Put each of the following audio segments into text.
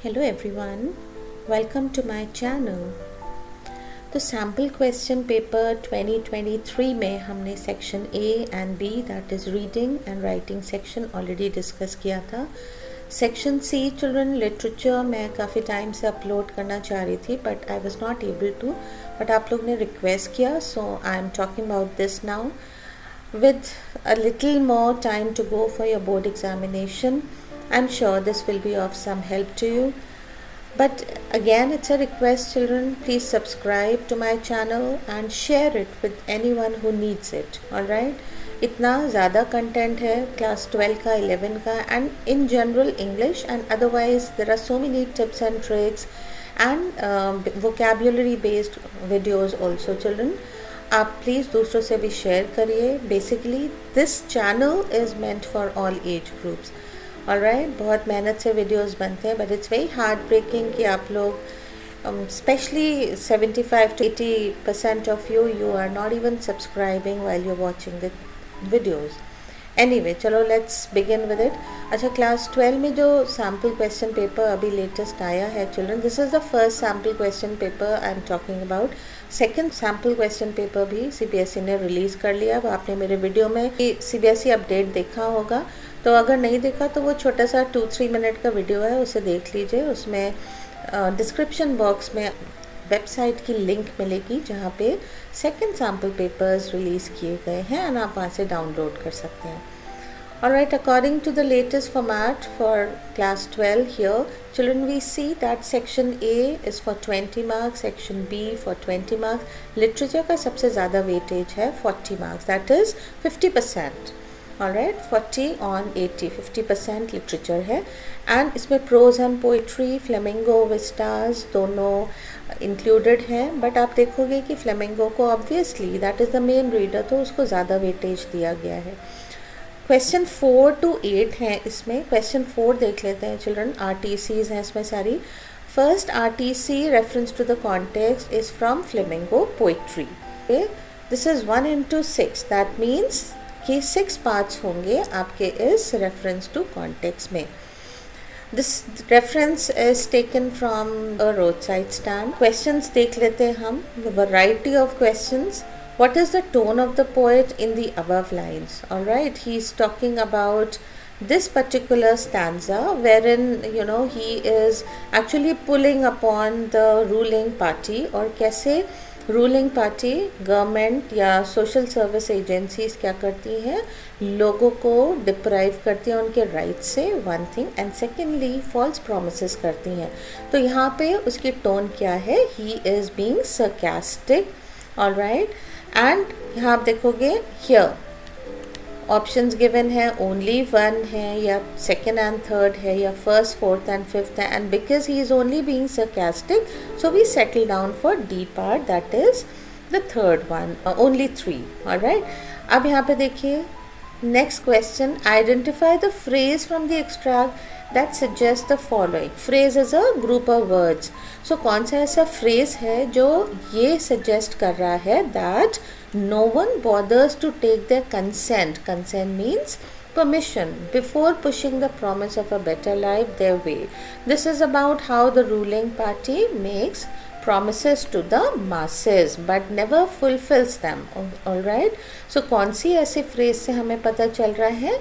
Hello everyone, welcome to my channel. तो sample question paper 2023 में हमने section A and B that is reading and writing section already discuss किया था. Section C children literature मैं काफ़ी time से upload करना चाह रही थी but I was not able to, but आप लोग ने रिक्वेस्ट किया so I am talking about this now. With a little more time to go for your board examination, I'm sure this will be of some help to you. But again, it's a request, children, please subscribe to my channel and share it with anyone who needs it. Alright? इतना ज़्यादा content है class 12 का 11 का and in general English, and otherwise there are so many tips and tricks and vocabulary based videos also, children. आप please दूसरों से भी share करिए. Basically this channel is meant for all age groups. Alright, बहुत मेहनत से videos बनते हैं but it's very heart breaking कि आप लोग specially 75 to 80% of you are not even subscribing while you watching the videos. Anyway, चलो लेट्स बिगिन विद इट. अच्छा, क्लास 12 में जो सैम्पल क्वेश्चन पेपर अभी लेटेस्ट आया है children, this is the first sample question paper I am talking about. Second sample question paper भी CBSE ने release कर लिया. वो आपने मेरे वीडियो में सीबीएसई अपडेट देखा होगा, तो अगर नहीं देखा तो वो छोटा सा 2-3 मिनट का वीडियो है, उसे देख लीजिए. उसमें डिस्क्रिप्शन बॉक्स में वेबसाइट की लिंक मिलेगी जहाँ पे सेकंड सैम्पल पेपर्स रिलीज़ किए गए हैं एंड आप वहाँ से डाउनलोड कर सकते हैं. Alright, according to the latest format for class 12 here, children, we see that section A is for 20 marks, section B for 20 marks. Literature का सबसे ज़्यादा weightage है 40 marks, that is 50%. Alright, 40 on 80, 50% literature है. And इसमें prose and poetry, flamingo, vistas दोनों included हैं. But आप देखोगे कि flamingo को obviously that is the main reader, तो उसको ज़्यादा weightage दिया गया है. क्वेश्चन 4 to 8 हैं इसमें. क्वेश्चन 4 देख लेते हैं चिल्ड्रन. RTCs हैं इसमें सारी. First RTC reference to the context is from flamingo poetry. This is 1 into 6, that means कि 6 पार्ट्स होंगे आपके इस रेफरेंस टू कॉन्टेक्स्ट में. This reference is taken from a road side stand. Questions देख लेते हैं हम. Variety of questions. What is the tone of the poet in the above lines? Alright, he is talking about this particular stanza wherein he is actually pulling upon the ruling party, और कैसे ruling party government या social service agencies क्या करती हैं, लोगों को deprive करती हैं उनके rights से, one thing, and secondly false promises करती हैं. तो यहाँ पे उसकी tone क्या है? He is being sarcastic. Alright, and यहाँ आप देखोगे हियर ऑप्शंस गिवन है, ओनली 1 है या सेकेंड एंड थर्ड है या फर्स्ट, फोर्थ एंड फिफ्थ है. And because he is only being sarcastic, so we settle down for the part, that is the third one, only 3. Alright, अब यहाँ पे देखिए next question. Identify the phrase from the extract that suggests the following. Phrase is a group of words. So कौन सा ऐसा phrase है जो ये suggest कर रहा है that no one bothers to take their consent. Consent means permission before pushing the promise of a better life their way. This is about how the ruling party makes promises to the masses but never fulfills them. Alright, so कौन सी ऐसी phrase से हमें पता चल रहा है?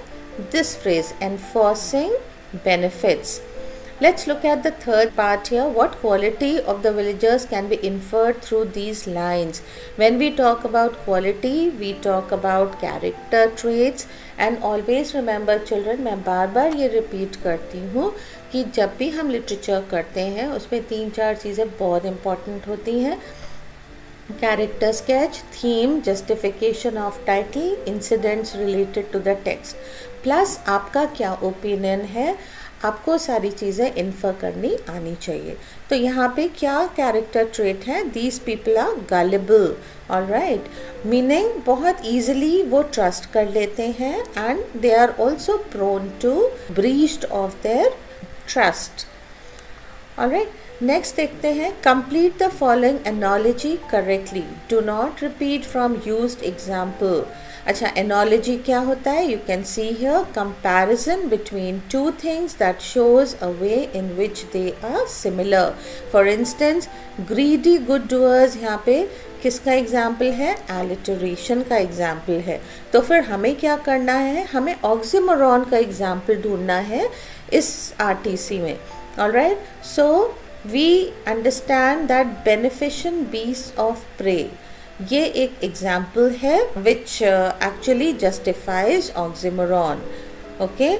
This phrase, enforcing benefits. Let's look at the third part here. What quality of the villagers can be inferred through these lines? When we talk about quality, we talk about character traits. And always remember children, मैं बार बार ये repeat करती हूँ कि जब भी हम literature करते हैं उसमें 3-4 चीज़ें बहुत important होती हैं. Character sketch, theme, justification of title, incidents related to the text. Plus आपका क्या ओपिनियन है, आपको सारी चीज़ें इन्फर करनी आनी चाहिए. तो यहाँ पे क्या कैरेक्टर ट्रेट है? These people are gullible. Alright, meaning बहुत ईजिली वो ट्रस्ट कर लेते हैं and they are also prone to breached of their trust. Alright, next देखते हैं. Complete the following analogy correctly. Do not repeat from used example. अच्छा, analogy क्या होता है? You can see here comparison between two things that shows a way in which they are similar. For instance, greedy good doors यहाँ पे किसका example है? Alliteration का example है. तो फिर हमें क्या करना है? हमें ऑक्सीमोरॉन का एग्जाम्पल ढूंढना है इस आरटीसी में. Alright, so we understand that beneficent beast of prey, ये एक एग्जाम्पल है which actually justifies oxymoron. Okay,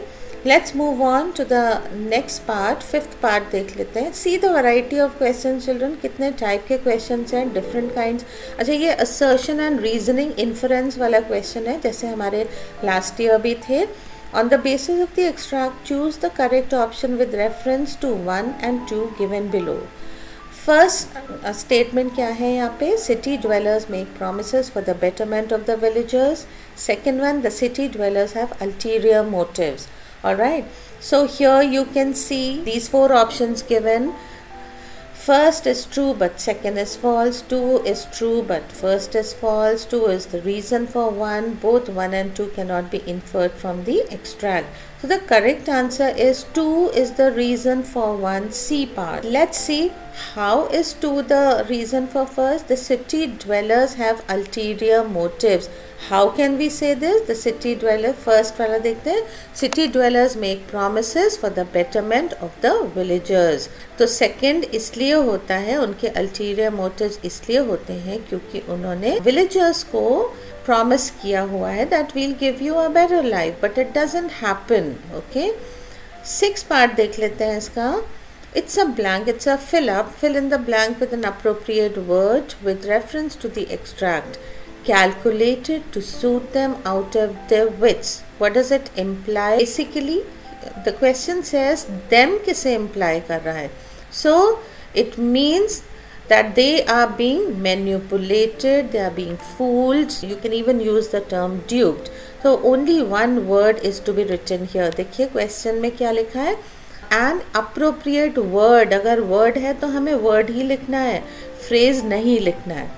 let's move on to the next part. Fifth part देख लेते हैं. See the variety of question children. कितने type के question हैं, different kinds. अच्छा, ये असर्शन एंड रीजनिंग इन्फरेंस वाला क्वेश्चन है, जैसे हमारे लास्ट ईयर भी थे. On the basis of the extract, choose the correct option with reference to 1 and 2 given below. First statement क्या है यहाँ पे? City dwellers make promises for the betterment of the villagers. Second one, the city dwellers have ulterior motives. Alright, so here you can see these four options given. First is true but second is false. 2 is true but first is false. 2 is the reason for 1. Both 1 and 2 cannot be inferred from the extract. So the correct answer is 2 is the reason for 1, C part. Let's see how is 2 the reason for first. The city dwellers have ulterior motives. How can we say this? The city dweller, first वाला देखते हैं. City dwellers make promises for the betterment of the villagers. तो second इसलिए होता है, उनके ulterior motives इसलिए होते हैं क्योंकि उन्होंने villagers को promise किया हुआ है that we'll give you a better life, but it doesn't happen. Okay, 6 part देख लेते हैं इसका. It's a blank, it's a fill up. Fill in the blank with an appropriate word with reference to the extract. Calculated to suit them out of their wits. What does it imply? Basically, the question says them किसे imply कर रहा है? So, it means that they are being manipulated, they are being fooled. You can even use the term duped. So, only one word is to be written here. देखिए question में क्या लिखा है? An appropriate word. अगर word है तो हमें word ही लिखना है, phrase नहीं लिखना है.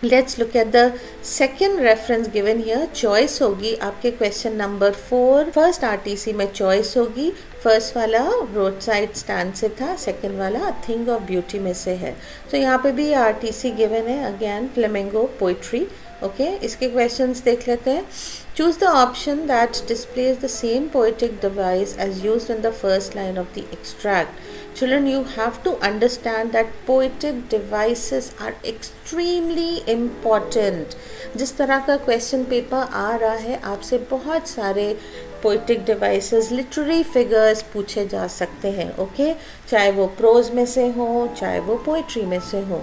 Let's look at the second reference given here. Choice होगी आपके question number 4. First RTC में choice होगी. First वाला road side stand से था, second वाला a thing of beauty में से है. तो यहाँ पे भी RTC given है. Again flamingo poetry. Okay, इसके questions देख लेते हैं. Choose the option that displays the same poetic device as used in the first line of the extract. Children, you have to understand that poetic devices are extremely important. जिस तरह का question paper आ रहा है, आपसे बहुत सारे poetic devices, literary figures पूछे जा सकते हैं. Okay, चाहे वो prose में से हो, चाहे वो poetry में से हो.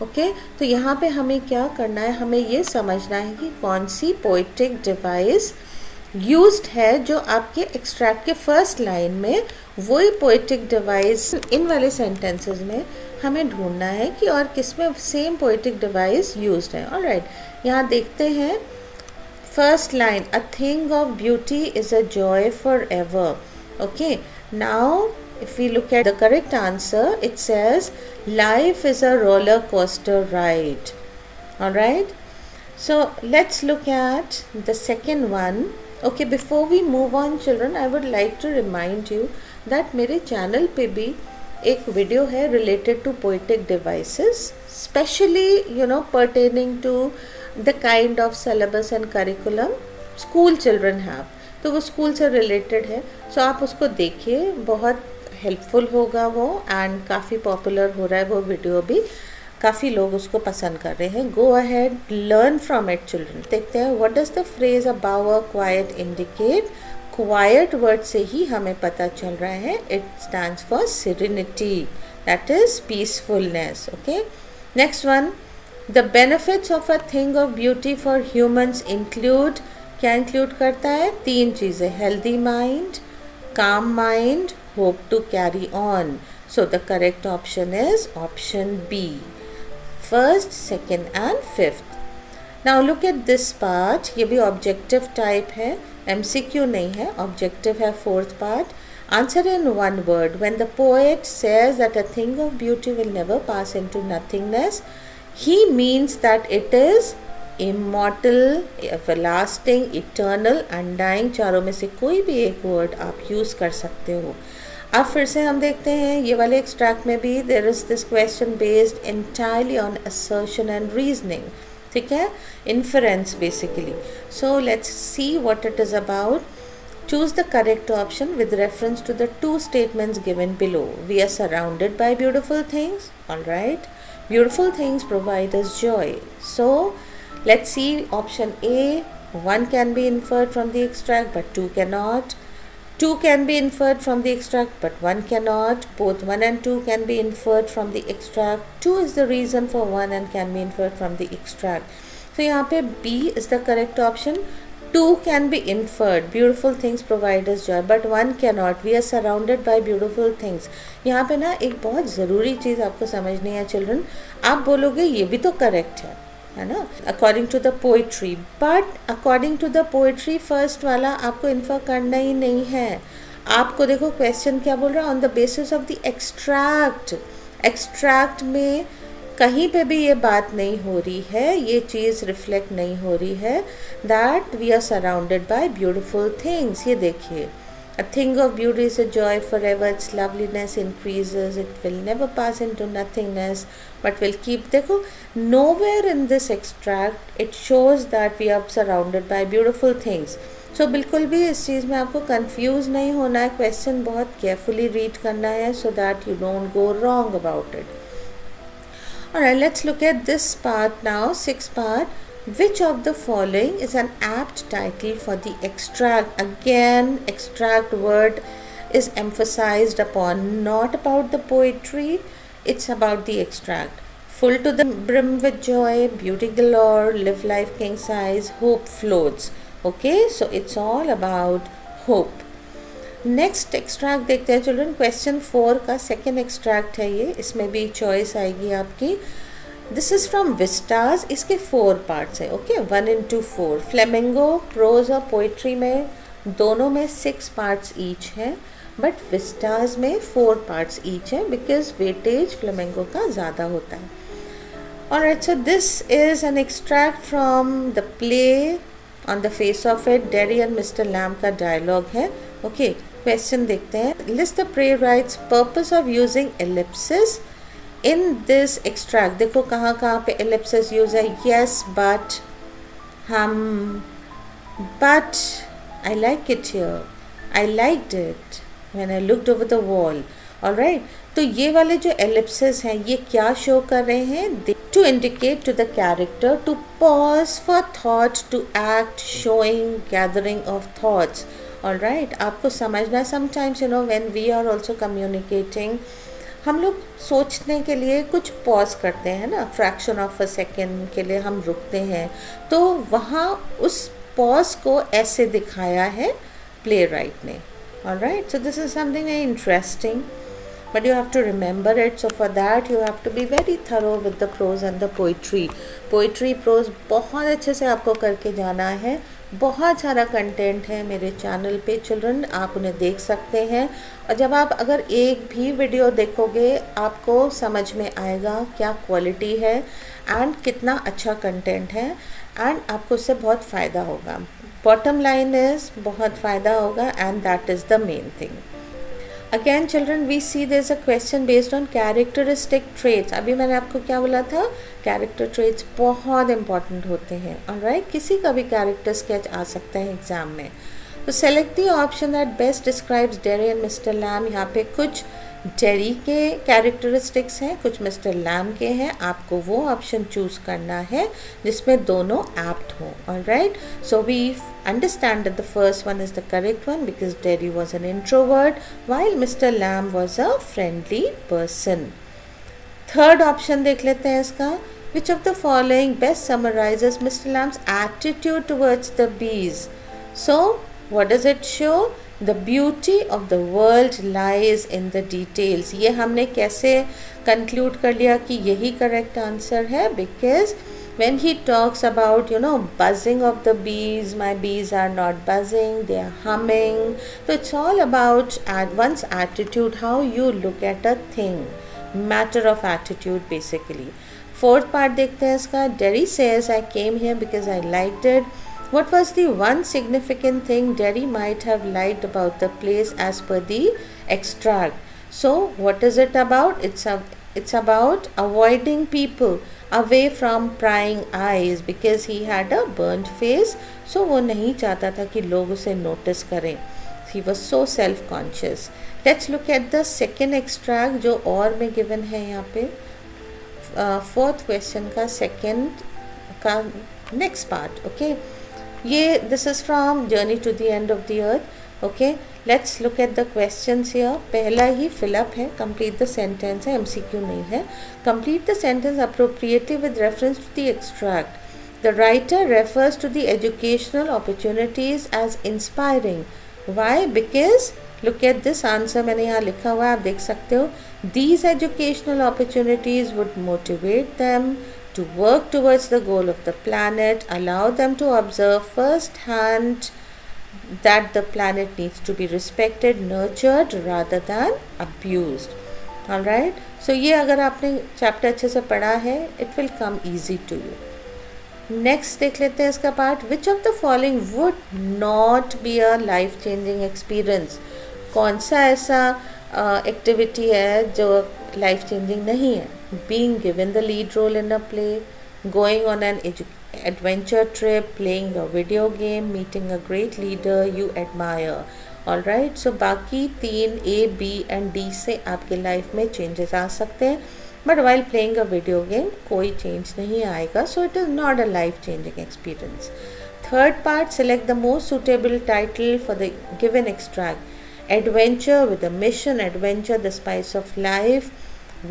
ओके, तो यहाँ पे हमें क्या करना है? हमें ये समझना है कि कौन सी पोइटिक डिवाइस यूज्ड है जो आपके एक्सट्रैक्ट के फर्स्ट लाइन में, वही पोइटिक डिवाइस इन वाले सेंटेंसेस में हमें ढूंढना है कि और किस में सेम पोइटिक डिवाइस यूज्ड है. ऑलराइट, यहाँ देखते हैं first line, a thing of beauty is a joy for ever. Okay, now if we look at the correct answer, it says life is a roller coaster ride. All right, so let's look at the second one. Okay, before we move on children, I would like to remind you that मेरे channel पे भी एक video है related to poetic devices, specially pertaining to the kind of syllabus and curriculum school children have. तो वो school से related है, सो आप उसको देखिए, बहुत हेल्पफुल होगा वो, एंड काफ़ी पॉपुलर हो रहा है वो वीडियो भी, काफ़ी लोग उसको पसंद कर रहे हैं. Go ahead, learn from it children. देखते हैं what does the phrase about a quite indicate. Quite word से ही हमें पता चल रहा है it stands for serenity, that is peacefulness. Okay, next one, the benefits of a thing of beauty for humans include. क्या include करता है? 3 चीज़ें, healthy mind, calm mind, hope to carry on. So the correct option is option B, first, second and fifth. Now look at this part. ये भी objective type है, MCQ नहीं है, objective है fourth part. Answer in one word. When the poet says that a thing of beauty will never pass into nothingness, he means that it is immortal, everlasting, eternal, undying, चारों में से कोई भी एक word आप use कर सकते हो। अब फिर से हम देखते हैं ये वाले एक्सट्रैक्ट में भी there is this question based entirely on assertion and reasoning, ठीक है, inference basically. So let's see what it is about. Choose the correct option with reference to the two statements given below. We are surrounded by beautiful things. Alright. Beautiful things provide us joy. So, let's see option A. One can be inferred from the extract but two cannot. Two can be inferred from the extract but one cannot. Both 1 and 2 can be inferred from the extract. 2 is the reason for 1 and can be inferred from the extract. So, यहाँ पे B is the correct option. Two can be inferred. Beautiful things provide us joy, but one cannot. We are surrounded by beautiful things. यहाँ पे ना एक बहुत ज़रूरी चीज़ आपको समझनी है चिल्ड्रन. आप बोलोगे ये भी तो करेक्ट है ना, according to the poetry, but according to the poetry first वाला आपको इन्फर करना ही नहीं है. आपको देखो क्वेश्चन क्या बोल रहा है, on the basis of the extract. Extract में कहीं पे भी ये बात नहीं हो रही है, ये चीज़ रिफ्लेक्ट नहीं हो रही है that we are surrounded by beautiful things. ये देखिए, a thing of beauty is a joy forever, it's loveliness increases, it will never pass into nothingness but will keep. देखो, nowhere in this extract it shows that we are surrounded by beautiful things. So बिल्कुल भी इस चीज़ में आपको confuse नहीं होना है, question बहुत केयरफुली रीड करना है so that you don't go wrong about it. Alright, let's look at this part now, sixth part. Which of the following is an apt title for the extract? Again, extract word is emphasized upon, not about the poetry, it's about the extract. Full to the brim with joy, beauty galore, live life king size, hope floats. Okay, so it's all about hope. Next extract देखते हैं children. Question 4 का second extract है ये, इसमें भी choice आएगी आपकी. This is from Vistas. इसके 4 पार्ट्स हैं. Okay, 1 into 4. फ्लेमिंगो प्रोज और पोइट्री में दोनों में 6 पार्ट्स ईच हैं, बट विस्टाज में 4 पार्ट्स ईच हैं बिकॉज वेटेज फ्लेमिंगो का ज़्यादा होता है. Alright, so this is an extract from the play on the face of it. Derry and mister Lamb का डायलॉग है. ओके, क्वेश्चन देखते हैं. List the playwright's purpose of using Ellipsis in this extract. देखो कहाँ कहाँ पे एलिप्सिस यूज है. यस, बट, हम, but, I like it here, I liked it when I looked over the wall. Alright, तो ये वाले जो एलिप्सिस हैं ये क्या शो कर रहे हैं? To indicate to the character to pause for thought, to act, showing, gathering of thoughts. Alright, आपको समझना है sometimes you know when we are also communicating, हम लोग सोचने के लिए कुछ पॉज करते हैं ना, फ्रैक्शन ऑफ अ सेकेंड के लिए हम रुकते हैं, तो वहाँ उस पॉज को ऐसे दिखाया है प्ले राइट ने. Alright, so this is something very interesting, but you have to remember it. So for that you have to be very thorough with the prose and the poetry. Poetry prose बहुत अच्छे से आपको करके जाना है. बहुत सारा कंटेंट है मेरे चैनल पे चिल्ड्रन, आप उन्हें देख सकते हैं. और जब आप अगर एक भी वीडियो देखोगे आपको समझ में आएगा क्या क्वालिटी है एंड कितना अच्छा कंटेंट है, एंड आपको उससे बहुत फ़ायदा होगा. बॉटम लाइन इज़ बहुत फ़ायदा होगा and that is the main thing. Again children we see there is a question based on characteristic traits. अभी मैंने आपको क्या बोला था, कैरेक्टर ट्रेट्स बहुत इंपॉर्टेंट होते हैं. ऑलराइट, किसी का भी कैरेक्टर स्केच आ सकता है एग्जाम में. तो select the option that best describes Derry and mister Lamb. यहाँ पे कुछ डेरी के कैरेक्टरिस्टिक्स हैं, कुछ मिस्टर लैम के हैं. आपको वो ऑप्शन चूज़ करना है जिसमें दोनों एप्ट हों. Alright, so we understand that the first one is the correct one because Derry was an introvert while Mr. Lamb was a friendly person. Third option देख लेते हैं इसका. Which of the following best summarizes Mr. Lamb's attitude towards the bees? So, what does it show? The beauty of the world lies in the details. ये हमने कैसे conclude कर लिया कि यही correct answer है? Because when he talks about buzzing of the bees, my bees are not buzzing, they are humming. So it's all about one's attitude, how you look at a thing, matter of attitude basically. Fourth part देखते हैं इसका. Dairy says I came here because I liked it. What was the one significant thing Derry might have liked about the place as per the extract? So what is it about? It's about avoiding people away from prying eyes because he had a burnt face. So वो नहीं चाहता था कि लोग उसे notice करें. He was so self-conscious. Let's look at the second extract जो और में given है यहाँ पे. Fourth question का second का next part. Okay. ये this is from Journey to the End of the Earth. Okay, let's look at the questions here. पहला ही fill up है, complete the sentence है, MCQ नहीं है. Complete the sentence appropriately with reference to the extract. The writer refers to the educational opportunities as inspiring. Why? Because look at this answer, मैंने यहाँ लिखा हुआ है, आप देख सकते हो. These educational opportunities would motivate them to work towards the goal of the planet, allow them to observe firsthand that the planet needs to be respected, nurtured rather than abused. Alright, so ये अगर आपने chapter अच्छे से पढ़ा है, it will come easy to you. Next देख लेते हैं इसका part. Which of the following would not be a life changing experience. कौन सा ऐसा एक्टिविटी है जो लाइफ चेंजिंग नहीं है. Being given the lead role in a play, going on an adventure trip, playing a video game, meeting a great leader you admire. Alright, so बाकी 3 A, B and D से आपके life में changes आ सकते हैं. But while playing a video game, कोई change नहीं आएगा. So it is not a life-changing experience. Third part, select the most suitable title for the given extract. Adventure with a mission, Adventure, the spice of life,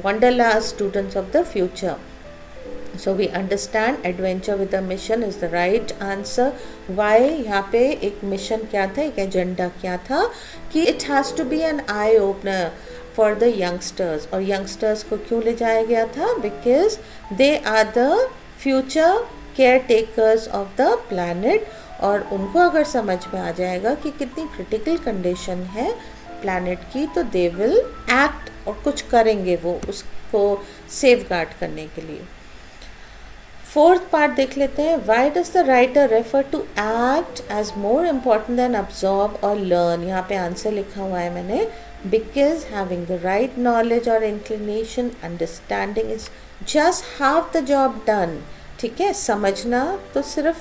Wanderlust, students of the future. So we understand Adventure with a mission is the right answer. Why? यहाँ पे एक mission क्या था, एक agenda क्या था कि it has to be an eye opener for the youngsters. और youngsters को क्यों ले जाया गया था? Because they are the future caretakers of the planet. और उनको अगर समझ में आ जाएगा कि कितनी critical condition है planet की, तो they will act और कुछ करेंगे वो उसको safeguard करने के लिए. फोर्थ पार्ट देख लेते हैं. Why does the writer refer to act as more important than absorb और लर्न. यहाँ पे आंसर लिखा हुआ है मैंने. Because having the right knowledge और inclination, understanding is just half the job done. ठीक है, समझना तो सिर्फ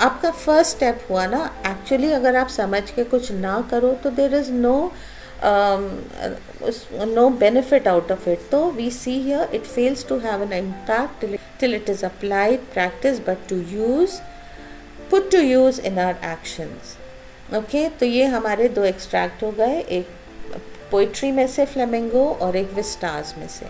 आपका फर्स्ट स्टेप हुआ ना. एक्चुअली अगर आप समझ के कुछ ना करो तो there is no benefit out of it. So we see here it fails to have an impact till it is applied, practiced, but put to use in our actions. Okay, तो ये हमारे 2 एक्सट्रैक्ट हो गए, एक poetry में से flamingo और एक विस्टास में से.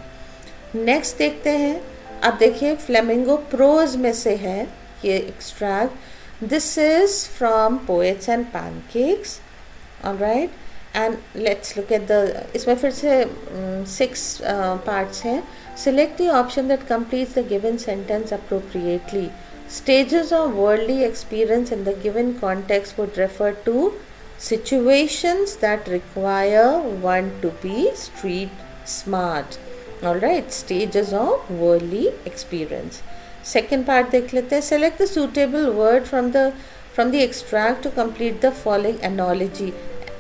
नेक्स्ट देखते हैं. अब देखिए फ्लेमिंगो प्रोज में से है ये extract. This is from poets and pancakes. Alright, and let's look at the. इसमें फिर से 6 पार्ट्स हैं. Select the option that completes the given sentence appropriately. Stages of worldly experience in the given context would refer to situations that require one to be street smart. Alright, stages of worldly experience. Second part देख लेते हैं. Select the suitable word from the extract to complete the following analogy.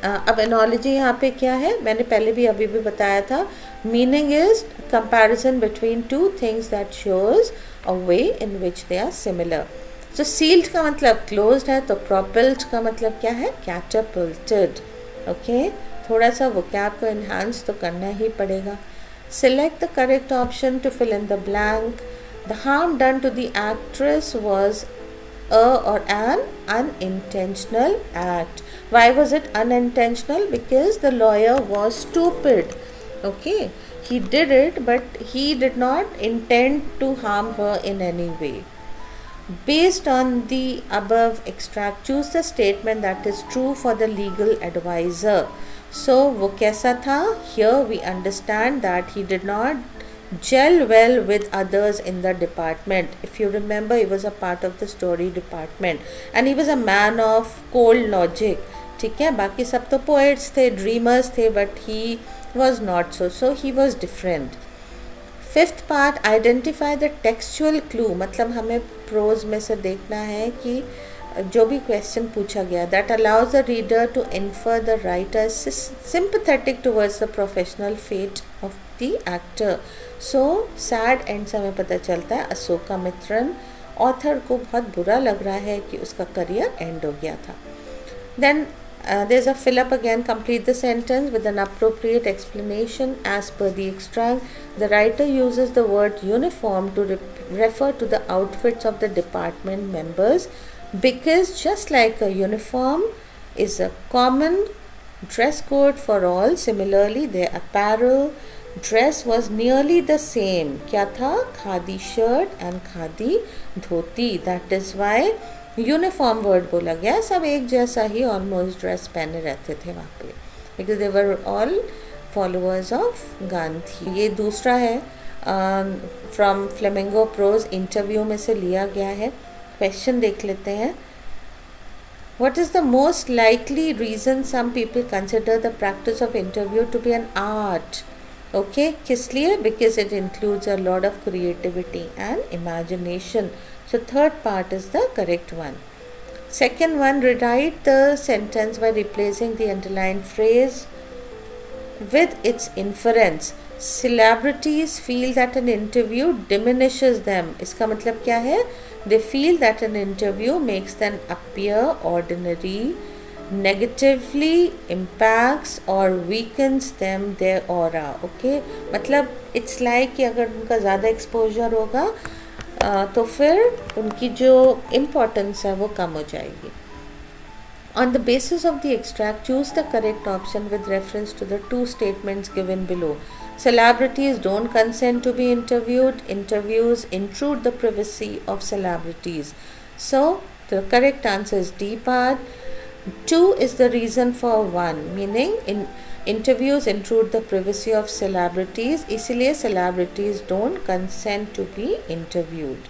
अब analogy यहाँ पे क्या है, मैंने पहले भी अभी भी बताया था. Meaning is comparison between 2 things that shows a way in which they are similar. So sealed का मतलब क्लोज्ड है, तो प्रोपेल्ड का मतलब क्या है, कैटरपिल्टेड. ओके, थोड़ा सा वोकैब को इन्हांस तो करना ही पड़ेगा. Select the correct option to fill in the blank. The harm done to the actress was or an unintentional act. Why was it unintentional? Because the lawyer was stupid. Okay, he did it, but he did not intend to harm her in any way. Based on the above extract, choose the statement that is true for the legal advisor. So वो कैसा था? Here we understand that he did not gel well with others in the department. If you remember, he was a part of the story department and he was a man of cold logic. ठीक है, बाकी सब तो poets थे, dreamers थे, but he was not so he was different. Fifth part, identify the textual clue, मतलब हमें pros में से देखना है कि जो भी क्वेश्चन पूछा गया, that allows the reader to infer the writer sympathetic towards the professional fate of the actor. So sad end से हमें पता चलता है अशोकामित्रन ऑथर को बहुत बुरा लग रहा है कि उसका करियर एंड हो गया था। Then there's a fill up again, complete the sentence with an appropriate explanation as per the extract. The writer uses the word uniform to refer to the outfits of the department members because just like a uniform is a common dress code for all, similarly their apparel dress was nearly the same. क्या था? Khadi shirt and khadi dhoti. That is why uniform word बोला गया, सब एक जैसा ही almost dress पहने रहते थे वहाँ पे, because they were all followers of Gandhi. ये दूसरा है फ्रॉम फ्लेमिंगो प्रोज, इंटरव्यू में से लिया गया है। क्वेश्चन देख लेते हैं। What is the most likely reason some people consider the practice of interview to be an art? Okay, किस लिए? Because it includes a lot of creativity and imagination. So third part is the correct one. Second one, rewrite the sentence by replacing the underlined phrase with its inference. Celebrities feel that an interview diminishes them. इसका मतलब क्या है? They feel that an interview makes them appear ordinary, negatively impacts or weakens them their aura. Okay, मतलब it's like कि अगर उनका ज़्यादा exposure होगा तो फिर उनकी जो इम्पोर्टेंस है वो कम हो जाएगी। On the basis of the extract, choose the correct option with reference to the two statements given below. Celebrities don't consent to be interviewed. Interviews intrude the privacy of celebrities. So the correct answer is D part. 2 is the reason for 1, meaning in interviews intrude the privacy of celebrities, इसलिए celebrities don't consent to be interviewed.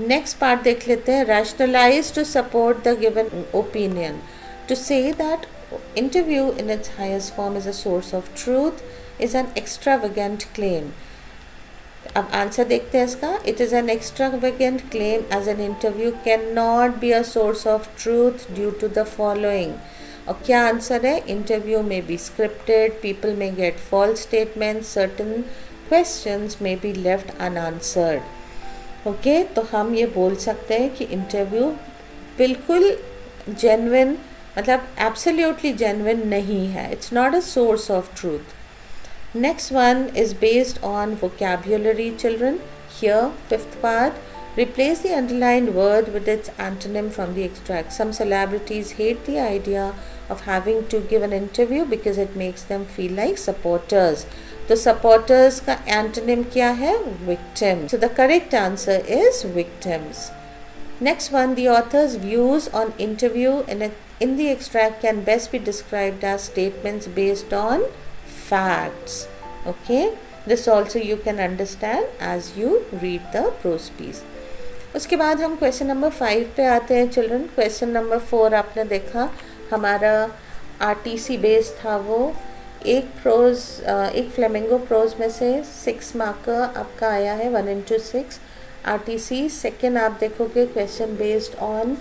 Next part देख लेते हैं, rationalize to support the given opinion. To say that interview in its highest form is a source of truth is an extravagant claim. अब answer देखते हैं इसका। It is an extravagant claim as an interview cannot be a source of truth due to the following. और क्या answer है? Interview may be scripted, people may get false statement, certain questions may be left unanswered. Okay, तो हम ये बोल सकते हैं कि इंटरव्यू बिल्कुल जेन्युइन, मतलब एब्सोल्युटली जेन्युइन नहीं है। It's not a source of truth. Next one is based on vocabulary children. Here fifth part, replace the underlined word with its antonym from the extract. Some celebrities hate the idea of having to give an interview because it makes them feel like supporters. तो supporters का antonym क्या है? Victim. So the correct answer is victims. Next one, the author's views on interview in the extract can best be described as statements based on facts. Okay, this also you can understand as you read the prose piece. उसके बाद हम question number 5 पे आते हैं children. Question number 4 आपने देखा, हमारा RTC base था। वो एक फ्लेमिंगो प्रोज में से 6 मार्क आपका आया है, 1 into 6 आरटीसी। सेकेंड आप देखोगे question based on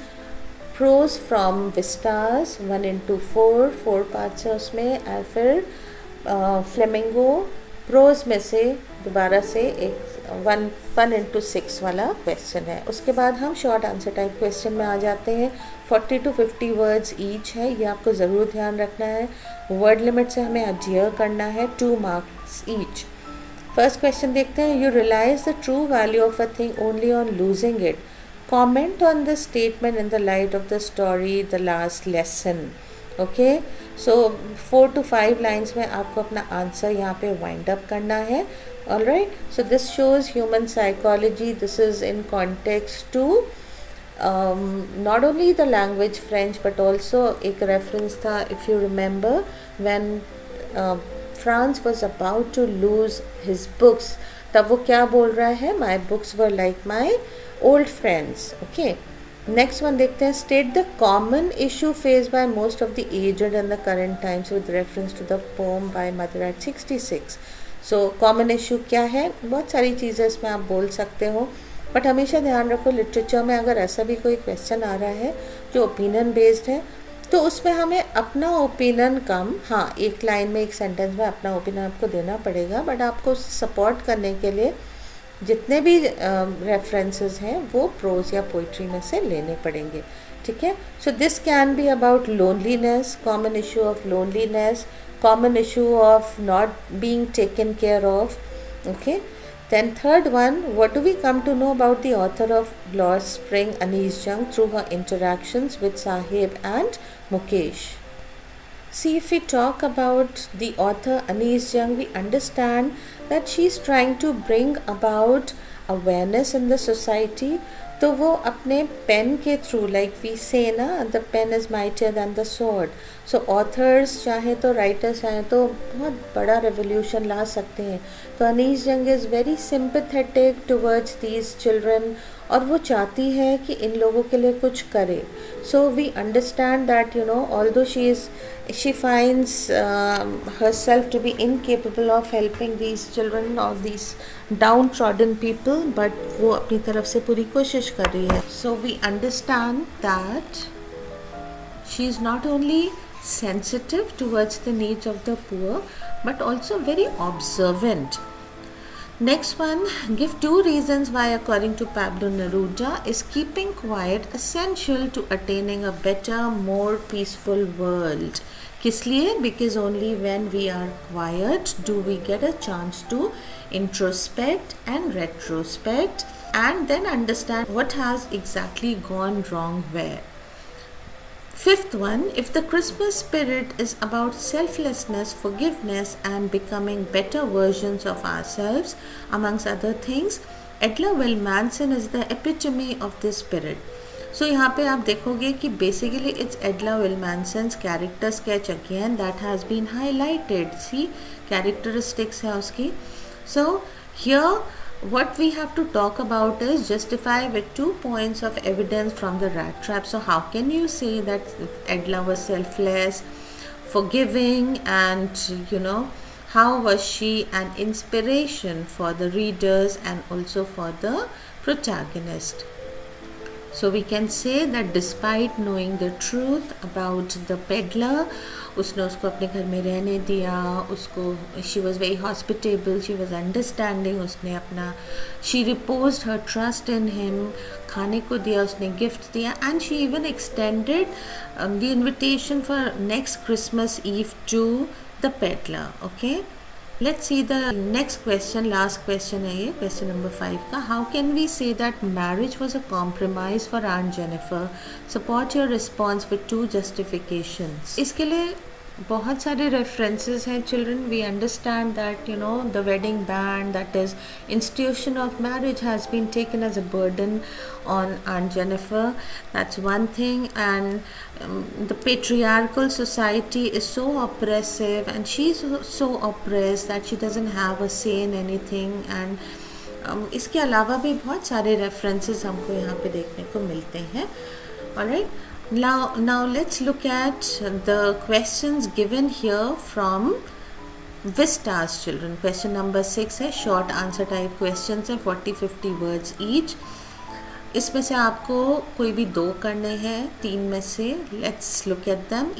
prose from Vistas, 1 into 4 parts है उसमें। और फिर फ्लेमिंगो प्रोज में से दोबारा से एक 1 into 6 वाला क्वेश्चन है। उसके बाद हम शॉर्ट आंसर टाइप क्वेश्चन में आ जाते हैं। 40 to 50 वर्ड्स ईच है, ये आपको ज़रूर ध्यान रखना है। वर्ड लिमिट से हमें अडहियर करना है, 2 मार्क्स ईच। फर्स्ट क्वेश्चन देखते हैं। You realise the true value of a thing only on losing it. Comment on the statement in the light of the story the last lesson. Okay, so 4 to 5 lines में आपको अपना answer यहाँ पे wind up करना है। All right, so this shows human psychology. This is in context to not only the language French but also एक reference था, if you remember, when France was about to lose his books, तब वो क्या बोल रहा है? My books were like my old friends. Okay, next one देखते हैं। State the common issue faced by most of the aged in the current times with reference to the poem by Mother at 66. So common issue क्या है, बहुत सारी चीज़ें इसमें आप बोल सकते हो, बट हमेशा ध्यान रखो लिटरेचर में अगर ऐसा भी कोई क्वेश्चन आ रहा है जो ओपिनियन बेस्ड है तो उसमें हमें अपना ओपिनियन कम, हाँ एक लाइन में एक सेंटेंस में अपना ओपिनियन आपको देना पड़ेगा, बट आपको सपोर्ट करने के लिए जितने भी रेफरेंसेस हैं वो प्रोज या पोइट्री में से लेने पड़ेंगे, ठीक है। So this can be about loneliness, common issue of loneliness, common issue of not being taken care of, okay. Then third one, what do we come to know about the author of Lost Spring, Anees Jung, through her interactions with Sahib and Mukesh? See, if we talk about the author Anees Jung, we understand that she is trying to bring about awareness in the society. तो वो अपने pen के through, like we say ना, the pen is mightier than the sword, so authors चाहे तो writers चाहे तो बहुत बड़ा रेवोल्यूशन ला सकते हैं। तो अनीस जंग is very sympathetic towards these children, और वो चाहती है कि इन लोगों के लिए कुछ करे। So we understand that you know although she finds herself to be incapable of helping these children or these downtrodden people, but वो अपनी तरफ से पूरी कोशिश कर रही है। So we understand that she is not only sensitive towards the needs of the poor, but also very observant. Next one, give 2 reasons why, according to Pablo Neruda, is keeping quiet essential to attaining a better, more peaceful world. किस लिए? Because only when we are quiet do we get a chance to introspect and retrospect and then understand what has exactly gone wrong where. Fifth one, if the Christmas spirit is about selflessness, forgiveness and becoming better versions of ourselves, amongst other things, Edla Wilmanson is the epitome of this spirit. So यहाँ पे आप देखोगे कि basically it's Edla Wilmanson's character sketch again that has been highlighted. See, characteristics है उसकी. So here what we have to talk about is justify with 2 points of evidence from the rat trap. So how can you say that Edla was selfless, forgiving, and you know, how was she an inspiration for the readers and also for the protagonist? So we can say that despite knowing the truth about the peddler, उसने उसको अपने घर में रहने दिया, उसको she was very hospitable, she was understanding, उसने अपना she reposed her trust in him, खाने को दिया, उसने gift दिया, and she even extended the invitation for next Christmas Eve to the peddler. Okay, let's see the next question. Last question है ये, question number 5 का. How can we say that marriage was a compromise for Aunt Jennifer? Support your response with 2 justifications. इसके लिए बहुत सारे references हैं children. We understand that you know the wedding band, that is institution of marriage, has been taken as a burden on Aunt Jennifer. That's one thing. And the patriarchal society is so oppressive and she's so oppressed that she doesn't have a say in anything. And इसके अलावा भी बहुत सारे references हमको यहाँ पे देखने को मिलते हैं. Alright. Now let's look at the questions given here from Vistas children. Question number 6 है short answer type questions है, 40-50 words each. इसमें से आपको कोई भी 2 करने हैं 3 में से. Let's look at them.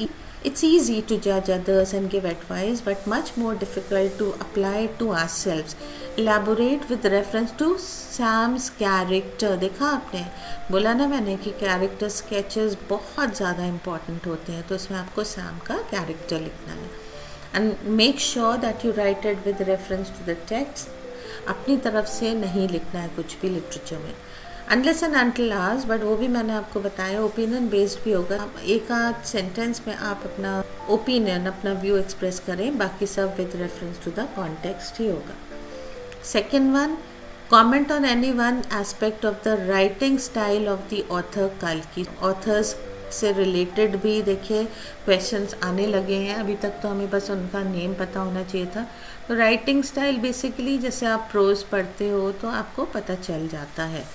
It's easy to judge others and give advice, but much more difficult to apply it to ourselves. Elaborate with reference to Sam's character. देखा आपने, बोला ना मैंने कि character sketches बहुत ज़्यादा important होते हैं, तो इसमें आपको Sam का character लिखना है. And make sure that you write it with reference to the text. अपनी तरफ से नहीं लिखना है कुछ भी literature में. Unless and until as, but वो भी मैंने आपको बताया ओपिनियन बेस्ड भी होगा. एक आध सेंटेंस में आप अपना ओपिनियन, अपना व्यू एक्सप्रेस करें, बाकी सब with reference to the context ही होगा. Second one, comment on any one aspect of the writing style of the author. कल्कि ऑथर्स से रिलेटेड भी देखिए क्वेश्चंस आने लगे हैं. अभी तक तो हमें बस उनका नेम पता होना चाहिए था. तो राइटिंग स्टाइल बेसिकली जैसे आप प्रोज पढ़ते हो तो आपको पता चल जाता है.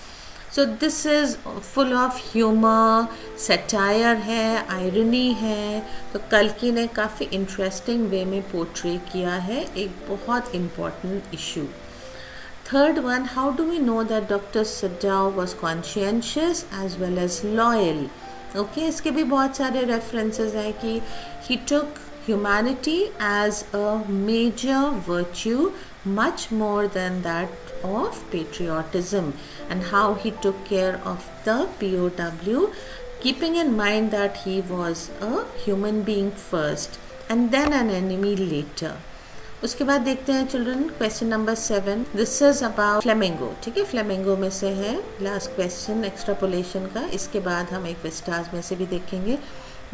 सो this is full of humour, satire है, आयरनी है. तो कल्कि ने काफ़ी इंटरेस्टिंग वे में पोर्ट्रे किया है एक बहुत important issue. Third one, how do we know that Dr. Sadao was conscientious as well as loyal? Okay, इसके भी बहुत सारे references हैं कि he took humanity as a major virtue, much more than that of patriotism, and how he took care of the POW, keeping in mind that he was a human being first and then an enemy later. उसके बाद देखते हैं children question number 7. This is about flamingo. ठीक है, flamingo में से है last question extrapolation का. इसके बाद हम एक विस्टार्स में से भी देखेंगे.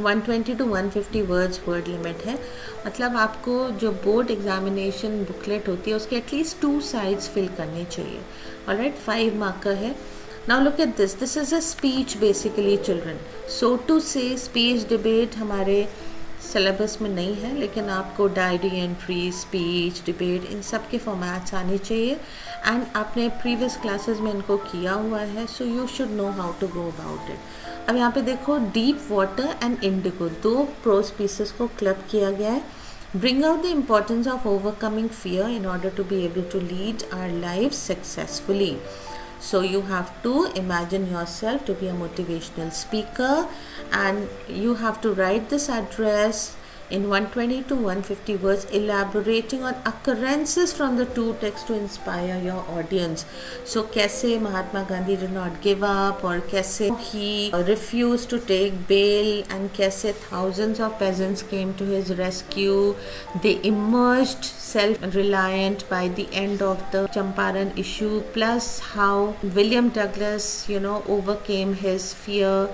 120 to 150 वर्ड्स वर्ड लिमिट है. मतलब आपको जो बोर्ड एग्जामिनेशन बुकलेट होती है उसके एटलीस्ट 2 साइड्स फिल करनी चाहिए. ऑलराइट, 5 मार्कर है. Now look at this. This is a speech basically children. So to say speech debate हमारे सिलेबस में नहीं है, लेकिन आपको डायरी एंट्री, स्पीच, डिबेट इन सब के फॉर्मेट्स आने चाहिए. एंड आपने प्रीवियस क्लासेस में इनको किया हुआ है, so you should know how to go about it. अब यहाँ पे देखो, deep water and Indigo 2 prose pieces को क्लब किया गया है. Bring out the importance of overcoming fear in order to be able to lead our life successfully. So you have to imagine yourself to be a motivational speaker, and you have to write this address in 120 to 150 words, elaborating on occurrences from the two texts to inspire your audience. So कैसे Mahatma Gandhi did not give up, और कैसे he refused to take bail, and कैसे thousands of peasants came to his rescue. They emerged self-reliant by the end of the Champaran issue, plus how William Douglas, overcame his fear,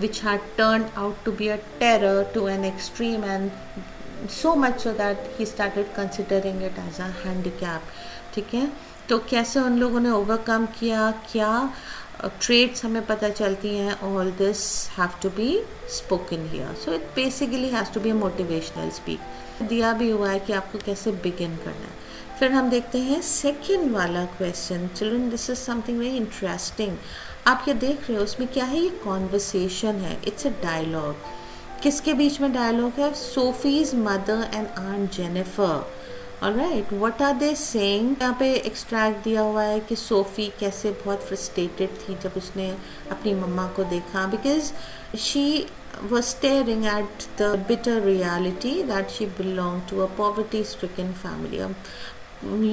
which had turned out to be a terror to an extreme, and so much so that he started considering it as a handicap. ठीक है, तो कैसे उन लोगों ने overcome किया, क्या trades हमें पता चलती हैं, all this have to be spoken here. So it basically has to be a motivational speak. दिया भी हुआ है कि आपको कैसे बिगिन करना है. फिर हम देखते हैं सेकेंड वाला question. Children, this is something very interesting. आप ये देख रहे हो, उसमें क्या है, ये कॉन्वर्सेशन है, इट्स अ डायलॉग. किसके बीच में डायलॉग है? Sophie's mother and aunt Jennifer. Alright, what are they saying? यहाँ पे एक्सट्रैक्ट दिया हुआ है कि सोफ़ी कैसे बहुत फ्रस्ट्रेटेड थी जब उसने अपनी मम्मा को देखा, because she was staring at the bitter reality that she belonged to a poverty stricken family,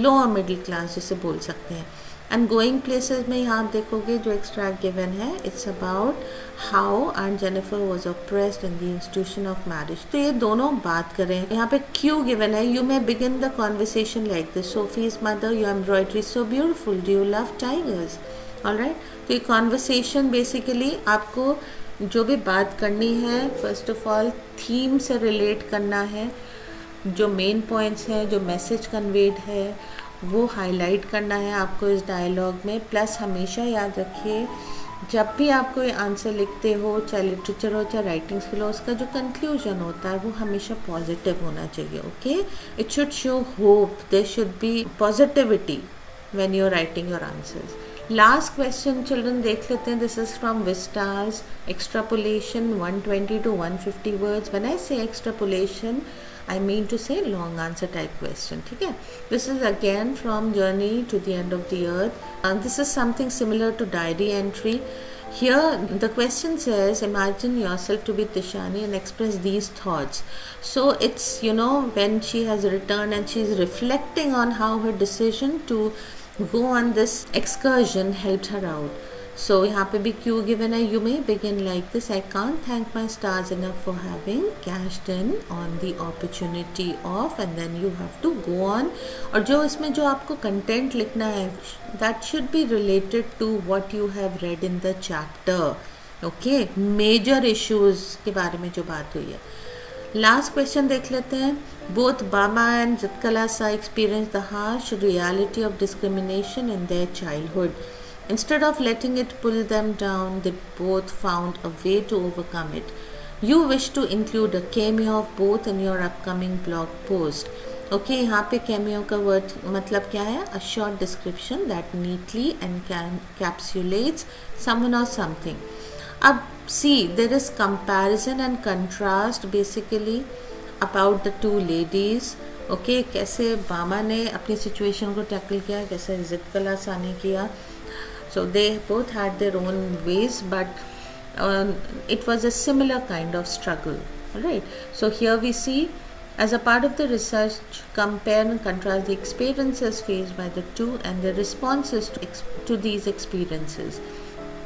lower middle class जिसे बोल सकते हैं. एंड गोइंग प्लेसेस में यहाँ देखोगे जो एक्सट्रैक्ट गिवन है, it's about how aunt Jennifer was oppressed in the institution of marriage. तो ये दोनों बात करें. यहाँ पे क्यू गिवन है, you may begin the conversation like this. Sophie's mother, your embroidery so beautiful, do you love tigers. Alright, तो ये कॉन्वर्सेशन बेसिकली आपको जो भी बात करनी है, फर्स्ट ऑफ ऑल थीम से रिलेट करना है. जो मेन पॉइंट्स हैं, जो मैसेज कन्वेड है, वो हाईलाइट करना है आपको इस डायलॉग में. प्लस हमेशा याद रखिए, जब भी आप कोई आंसर लिखते हो, चाहे लिटरेचर हो चाहे राइटिंग स्किल हो, उसका जो कंक्लूजन होता है वो हमेशा पॉजिटिव होना चाहिए. Okay, it should show hope, there should be positivity when you are writing your answers. Last question children देख लेते हैं. This is from Vistas. Extrapolation 120 to 150 words. When I say extrapolation, I mean to say long answer type question. ठीक है, this is again from Journey to the End of the Earth. This is something similar to diary entry. Here the question says, imagine yourself to be Tishani and express these thoughts. So it's, when she has returned and she is reflecting on how her decision to go on this excursion helped her out. So यहाँ पे भी cue given है. You may begin like this. I can't thank my stars enough for having cashed in on the opportunity of, and then you have to go on. और जो इसमें जो आपको content लिखना है, that should be related to what you have read in the chapter. Okay, major issues के बारे में जो बात हुई है. लास्ट क्वेश्चन देख लेते हैं. बोथ बामा एंड जितकला सा experience the harsh reality of discrimination in their childhood. Instead of letting it pull them down, they both found a way to overcome it. You wish to include a cameo of both in your upcoming blog post. Okay यहाँ पे cameo का word मतलब क्या है? A short description that neatly encapsulates someone or something. अब see, there is comparison and contrast basically about the two ladies. Okay कैसे बामा ने अपनी सिचुएशन को टैकल किया, कैसे इज़्ज़त कला सा ने किया. So they both had their own ways, but it was a similar kind of struggle. Alright, so here we see, as a part of the research, compare and contrast the experiences faced by the two and their responses to these experiences.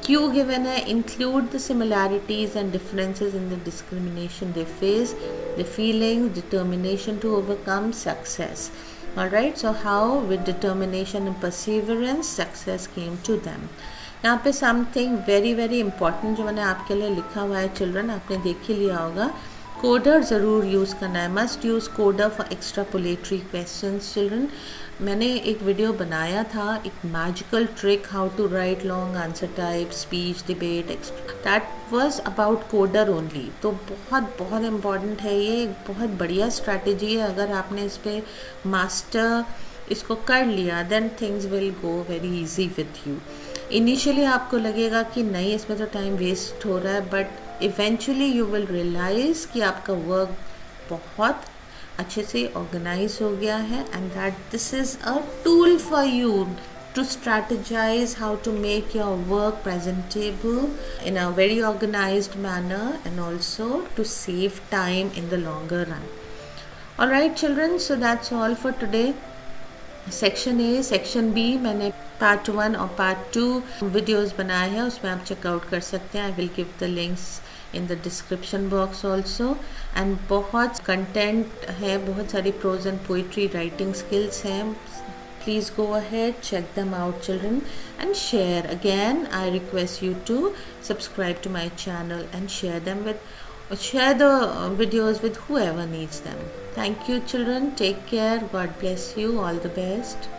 Q given है, include the similarities and differences in the discrimination they face, the feelings, determination to overcome, success. Alright, so how with determination and perseverance success came to them. यहाँ पे something very very important जो मैंने आपके लिए लिखा हुआ है children, आपने देख ही लिया होगा. कोडर ज़रूर यूज़ करना है, must use coder for extrapolatory questions children. मैंने एक वीडियो बनाया था, एक magical trick how to write long answer type, speech, debate, that was about coder only. तो बहुत बहुत इम्पॉर्टेंट है ये, बहुत बढ़िया स्ट्रैटेजी है. अगर आपने इस पर मास्टर इसको कर लिया then things will go very easy with you. Initially आपको लगेगा कि नहीं इसमें तो टाइम वेस्ट हो रहा है, but eventually you will realise कि आपका वर्क बहुत अच्छे से ऑर्गेनाइज हो गया है and that this is a tool for you to strategize how to make your work presentable in a very organized manner and also to save time in the longer run. Alright children, so that's all for today. Section A, section B मैंने part 1 और part 2 videos बनाए हैं, उसमें आप checkout कर सकते हैं. I will give the links in the description box also. And बहुत कंटेंट है, बहुत सारी prose and poetry writing skills हैं. Please go ahead, check them out children and share. Again, I request you to subscribe to my channel and share the videos with whoever needs them. Thank you children. Take care. God bless you. All the best.